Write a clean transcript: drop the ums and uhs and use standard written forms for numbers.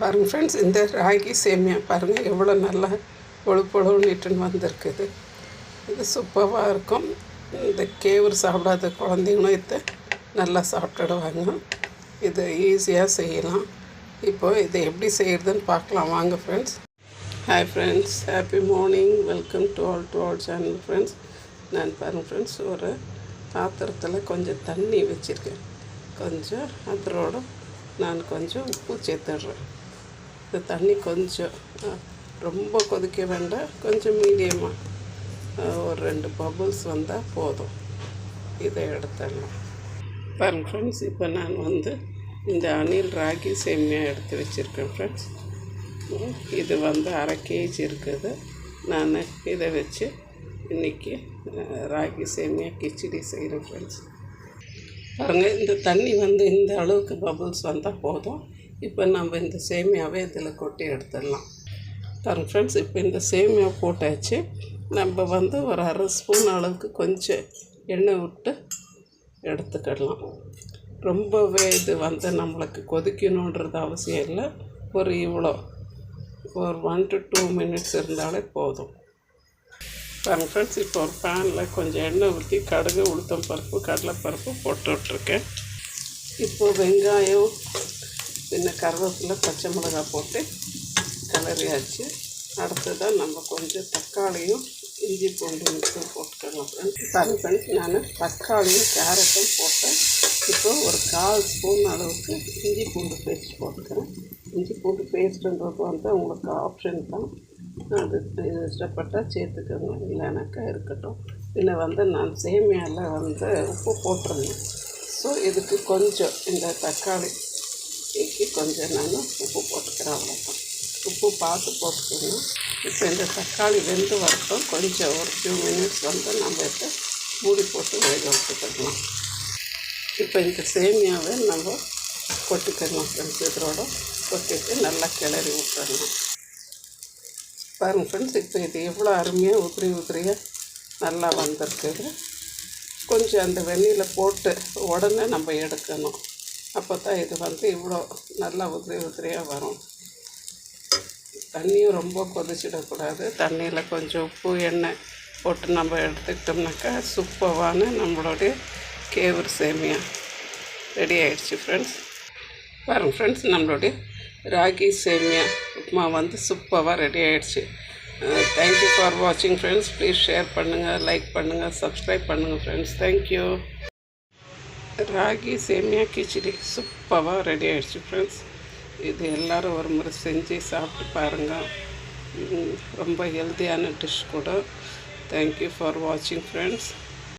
பாருங்கள் ஃப்ரெண்ட்ஸ், இந்த ராகி சேமியா பாருங்கள் எவ்வளோ நல்லா பொழுப்புழுன்னுட்டுன்னு வந்திருக்குது. இது சூப்பராக இருக்கும். இந்த கேவுரு சாப்பிடாத குழந்தைங்களும் இதை நல்லா சாப்பிட்டுடுவாங்க. இதை ஈஸியாக செய்யலாம். இப்போது இதை எப்படி செய்கிறதுன்னு பார்க்கலாம் வாங்க friends. Hi friends, happy morning. Welcome to all channel friends. நான் பாருங்கள் ஃப்ரெண்ட்ஸ், ஒரு பாத்திரத்தில் கொஞ்சம் தண்ணி வச்சுருக்கேன். கொஞ்சம் அதோட நான் கொஞ்சம் உப்பு சேர்த்துடுறேன். இந்த தண்ணி கொஞ்சம் ரொம்ப கொதிக்க வேண்டாம், கொஞ்சம் மீடியமாக ஒரு 2 பபுள்ஸ் வந்தால் போதும். இதை எடுத்துடலாம். பாருங்கள் ஃப்ரெண்ட்ஸ், இப்போ நான் இந்த அணில் ராகி சேமியா எடுத்து வச்சுருக்கேன் ஃப்ரெண்ட்ஸ். இது 1/2 kg இருக்குது. நான் இதை வச்சு இன்றைக்கி ராகி சேமியா கிச்சடி செய்கிறேன் ஃப்ரெண்ட்ஸ். பாருங்கள், இந்த தண்ணி இந்த அளவுக்கு பபுள்ஸ் வந்தால் போதும். இப்போ நம்ம இந்த சேமியாவை இதில் கொட்டி எடுத்துடலாம். பாருங்கள் ஃப்ரெண்ட்ஸ், இப்போ இந்த சேமியா போட்டாச்சு. நம்ம ஒரு 1/2 ஸ்பூன் அளவுக்கு கொஞ்சம் எண்ணெய் விட்டு எடுத்துக்கிடலாம். ரொம்பவே இது நம்மளுக்கு கொதிக்கணுன்றது அவசியம் இல்லை. இவ்வளோ ஒரு 1 to 2 minutes இருந்தாலே போதும். பாருங்கள் ஃப்ரெண்ட்ஸ், இப்போ ஒரு பேனில் கொஞ்சம் எண்ணெய் ஊற்றி கடுகு, உளுத்தம் பருப்பு, கடலைப்பருப்பு போட்டு விட்ருக்கேன். இப்போது வெங்காயம், கருவேப்பிலை, பச்சை மிளகாய் போட்டு கிளறியாச்சு. அடுத்ததான் நம்ம கொஞ்சம் தக்காளியும் இஞ்சி பூண்டு மிக்ஸும் போட்டுக்கலாம் ஃப்ரெண்ட்ஸ். பாருங்கள் ஃப்ரெண்ட்ஸ், நான் தக்காளியும் கேரட்டும் போட்டேன். இப்போ ஒரு 1/4 ஸ்பூன் அளவுக்கு இஞ்சி பூண்டு பேஸ்ட் போட்டுக்கிறேன். இஞ்சி பூண்டு பேஸ்ட்டுன்றது உங்களுக்கு ஆப்ஷன் தான். அது இஷ்டப்பட்டால் சேர்த்துக்கோங்க, இல்லைனாக்கா இருக்கட்டும். இல்லை நான் சேமியாவில் உப்பு போட்டுருந்தேன். ஸோ இதுக்கு கொஞ்சம் இந்த தக்காளிக்கு கொஞ்சம் நான் உப்பு போட்டுக்கிறேன். அவ்வளோதான். உப்பு பார்த்து போட்டுக்கணும். இப்போ இந்த தக்காளி வெந்து வரட்டும். கொஞ்சம் ஒரு few minutes நம்ம இதை மூடி போட்டு வேக விட்டுக்கலாம். இப்போ இந்த சேமியாவை நம்ம கொட்டிக்கலாம் ஃப்ரெண்ட்ஸ். இதோட கொட்டிட்டு நல்லா கிளறி விட்டுறணும். பாருங்கள் ஃப்ரெண்ட்ஸ், இப்போ இது எவ்வளோ அருமையாக உதிரியாக நல்லா வந்திருக்குது. கொஞ்சம் அந்த வெந்நீரில் போட்டு உடனே நம்ம எடுக்கணும். அப்போ தான் இது இவ்வளோ நல்லா உதிரியாக வரும். தண்ணியும் ரொம்ப கொதிச்சிடக்கூடாது. தண்ணியில் கொஞ்சம் உப்பு, எண்ணெய் போட்டு நம்ம எடுத்துக்கிட்டோம்னாக்கா சூப்பரான நம்மளுடைய கேவுரு சேமியா ரெடி ஆகிடுச்சு ஃப்ரெண்ட்ஸ். பாருங்கள் ஃப்ரெண்ட்ஸ், நம்மளுடைய ராகி சேமியா உப்புமா சூப்பராக ரெடி ஆகிடுச்சு. தேங்க்யூ ஃபார் வாட்சிங் ஃப்ரெண்ட்ஸ். ப்ளீஸ் ஷேர் பண்ணுங்கள், லைக் பண்ணுங்கள், சப்ஸ்கிரைப் பண்ணுங்கள் ஃப்ரெண்ட்ஸ். தேங்க்யூ. ராகி சேமியா கிச்சடி சூப்பராக ரெடி ஆகிடுச்சு ஃப்ரெண்ட்ஸ். இது எல்லோரும் ஒரு முறை செஞ்சு சாப்பிட்டு பாருங்கள். ரொம்ப ஹெல்த்தியான டிஷ் கூட. தேங்க்யூ ஃபார் வாட்சிங் ஃப்ரெண்ட்ஸ்.